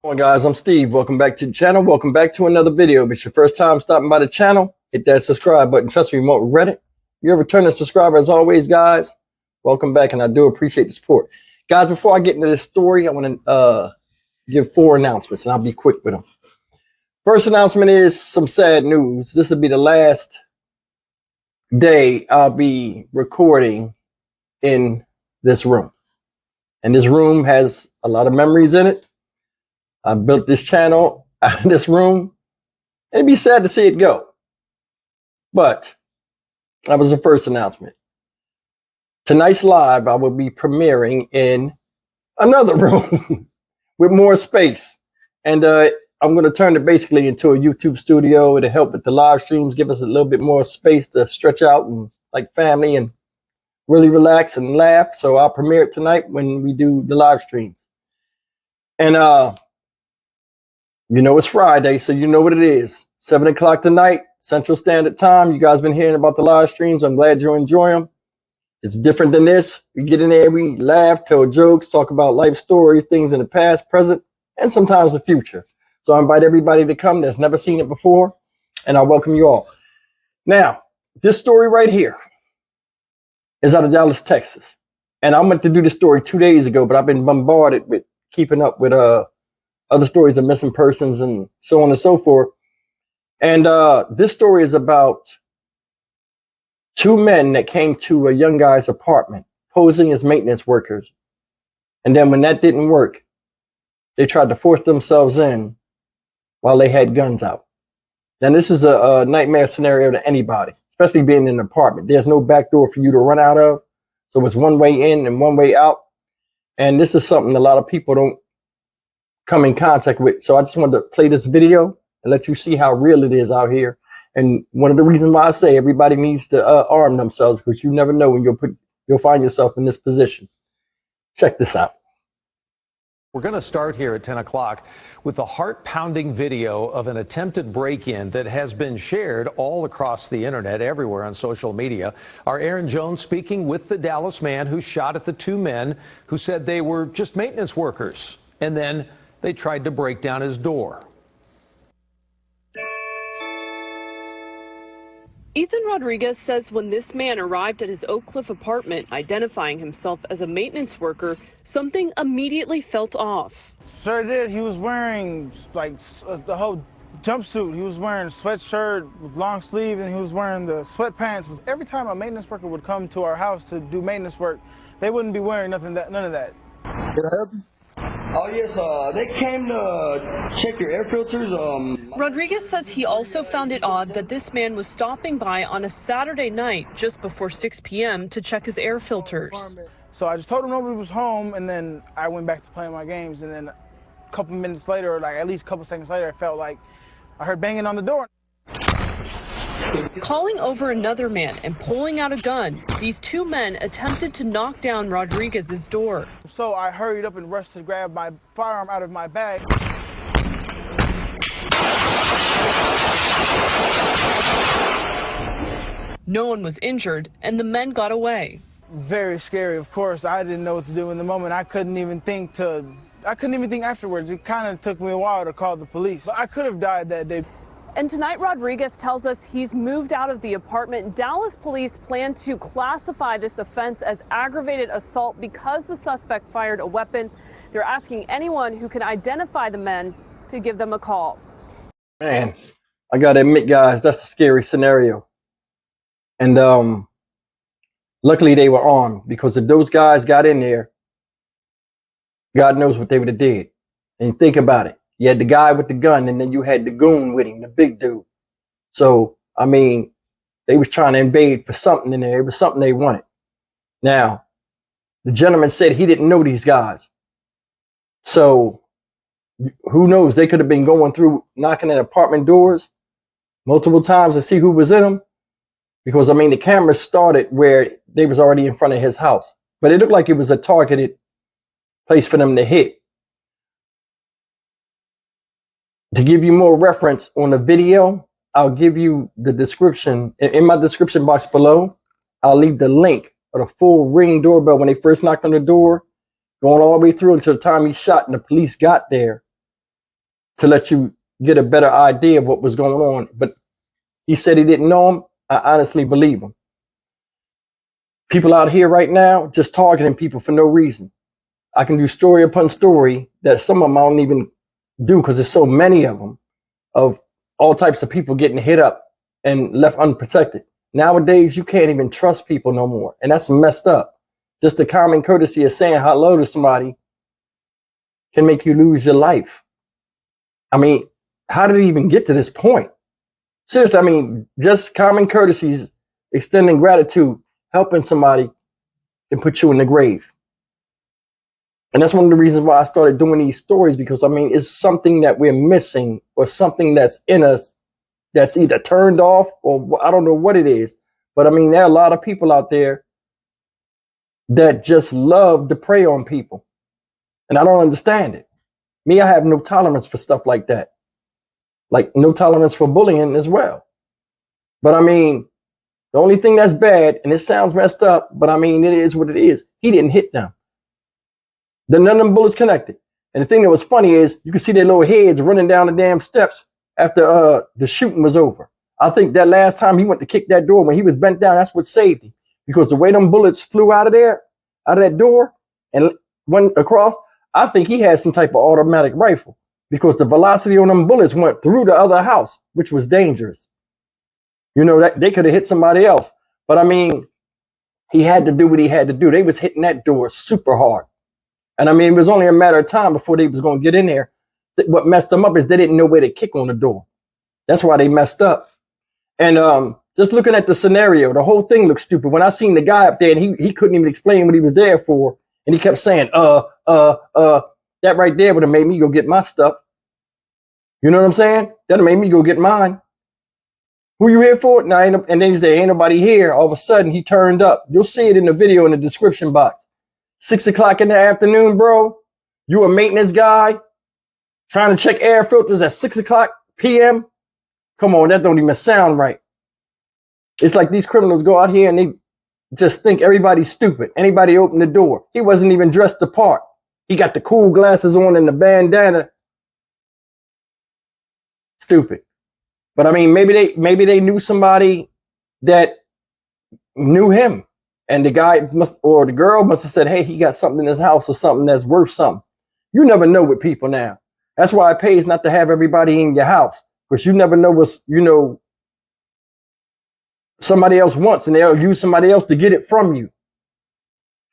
Come on guys, I'm Steve. Welcome back to the channel. Welcome back to another video. If it's your first time stopping by the channel, hit that subscribe button. Trust me, you won't regret it. You're a returning subscriber as always, guys. Welcome back, and I do appreciate the support. Guys, before I get into this story, I want to give 4 announcements, and I'll be quick with them. First announcement is some sad news. This will be the last day I'll be recording in this room. And this room has a lot of memories in it. I built this channel out of this room. It'd be sad to see it go. But that was the first announcement. Tonight's live, I will be premiering in another room with more space. And I'm going to turn it basically into a YouTube studio. It'll help with the live streams, give us a little bit more space to stretch out and like family and really relax and laugh. So I'll premiere it tonight when we do the live streams. And you know it's Friday, so you know what it is. 7 o'clock tonight, Central Standard Time. You guys been hearing about the live streams. I'm glad you enjoy them. It's different than this. We get in there, we laugh, tell jokes, talk about life stories, things in the past, present, and sometimes the future. So I invite everybody to come that's never seen it before, and I welcome you all. Now, this story right here is out of Dallas, Texas. And I meant to do this story 2 days ago, but I've been bombarded with keeping up with other stories of missing persons and so on and so forth. And this story is about 2 men that came to a young guy's apartment posing as maintenance workers. And then when that didn't work, they tried to force themselves in while they had guns out. Now, this is a nightmare scenario to anybody, especially being in an apartment. There's no back door for you to run out of. So it's one way in and one way out. And this is something a lot of people don't come in contact with. So I just wanted to play this video and let you see how real it is out here. And one of the reasons why I say everybody needs to arm themselves, because you never know when you'll find yourself in this position. Check this out. We're going to start here at 10 o'clock with the heart-pounding video of an attempted break-in that has been shared all across the internet, everywhere on social media. Our Aaron Jones speaking with the Dallas man who shot at the 2 men who said they were just maintenance workers, and then they tried to break down his door. Ethan Rodriguez says when this man arrived at his Oak Cliff apartment, identifying himself as a maintenance worker, something immediately felt off. Sure did. He was wearing like the whole jumpsuit. He was wearing a sweatshirt with long sleeve, and he was wearing the sweatpants. Every time a maintenance worker would come to our house to do maintenance work, they wouldn't be wearing none of that. Can I help you? Oh yes, they came to check your air filters. Rodriguez says he also found it odd that this man was stopping by on a Saturday night just before 6 p.m. to check his air filters. So I just told him nobody was home, and then I went back to playing my games. And then a couple minutes later, or like at least a couple seconds later, I felt like I heard banging on the door. Calling over another man and pulling out a gun, these 2 men attempted to knock down Rodriguez's door. So I hurried up and rushed to grab my firearm out of my bag. No one was injured, and the men got away. Very scary, of course. I didn't know what to do in the moment. I couldn't even think afterwards. It kind of took me a while to call the police. But I could have died that day. And tonight, Rodriguez tells us he's moved out of the apartment. Dallas police plan to classify this offense as aggravated assault because the suspect fired a weapon. They're asking anyone who can identify the men to give them a call. Man, I got to admit, guys, that's a scary scenario. And luckily they were armed, because if those guys got in there, God knows what they would have did. And think about it. You had the guy with the gun, and then you had the goon with him, the big dude. So, I mean, they was trying to invade for something in there. It was something they wanted. Now, the gentleman said he didn't know these guys. So, who knows? They could have been going through, knocking at apartment doors multiple times to see who was in them. Because, I mean, the camera started where they was already in front of his house. But it looked like it was a targeted place for them to hit. To give you more reference on the video, I'll give you the description. In my description box below, I'll leave the link of the full Ring doorbell when they first knocked on the door, going all the way through until the time he shot and the police got there. to let you get a better idea of what was going on. But he said he didn't know him. I honestly believe him. People out here right now just targeting people for no reason. I can do story upon story that some of them I don't even do because there's so many of them, of all types of people getting hit up and left unprotected. Nowadays, you can't even trust people no more. And that's messed up. Just the common courtesy of saying hello to somebody can make you lose your life. I mean, how did it even get to this point? Seriously, I mean, just common courtesies, extending gratitude, helping somebody can put you in the grave. And that's one of the reasons why I started doing these stories, because I mean, it's something that we're missing or something that's in us that's either turned off or I don't know what it is. But I mean, there are a lot of people out there that just love to prey on people. And I don't understand it. Me, I have no tolerance for stuff like that. Like no tolerance for bullying as well. But I mean, the only thing that's bad, and it sounds messed up, but I mean, it is what it is. He didn't hit them. None of them bullets connected. And the thing that was funny is you could see their little heads running down the damn steps after the shooting was over. I think that last time he went to kick that door when he was bent down, that's what saved him. Because the way them bullets flew out of there, out of that door, and went across, I think he had some type of automatic rifle. Because the velocity on them bullets went through the other house, which was dangerous. You know, that they could have hit somebody else. But I mean, he had to do what he had to do. They was hitting that door super hard. And I mean, it was only a matter of time before they was going to get in there. What messed them up is they didn't know where to kick on the door. That's why they messed up. And just looking at the scenario, the whole thing looked stupid. When I seen the guy up there and he couldn't even explain what he was there for. And he kept saying, that right there would have made me go get my stuff. You know what I'm saying? That'd have made me go get mine. Who you here for? Nah, and then he said, ain't nobody here. All of a sudden, he turned up. You'll see it in the video in the description box. 6 o'clock in the afternoon, bro. You a maintenance guy trying to check air filters at 6 o'clock p.m.? Come on, that don't even sound right. It's like these criminals go out here and they just think everybody's stupid. Anybody open the door. He wasn't even dressed the part. He got the cool glasses on and the bandana. Stupid. But I mean, maybe they knew somebody that knew him. And the guy or the girl must have said, hey, he got something in his house or something that's worth something. You never know with people now. That's why it pays not to have everybody in your house. Because you never know what's, somebody else wants, and they'll use somebody else to get it from you.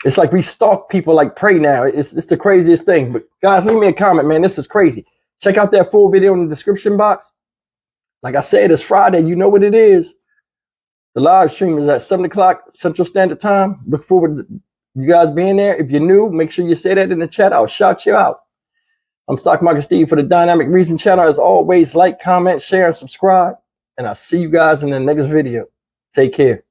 It's like we stalk people like prey now. It's the craziest thing. But guys, leave me a comment, man. This is crazy. Check out that full video in the description box. Like I said, it's Friday. You know what it is. The live stream is at 7 o'clock Central Standard Time. Look forward to you guys being there. If you're new, make sure you say that in the chat. I'll shout you out. I'm Stock Market Steve for the Dynamic Reason channel. As always, like, comment, share, and subscribe. And I'll see you guys in the next video. Take care.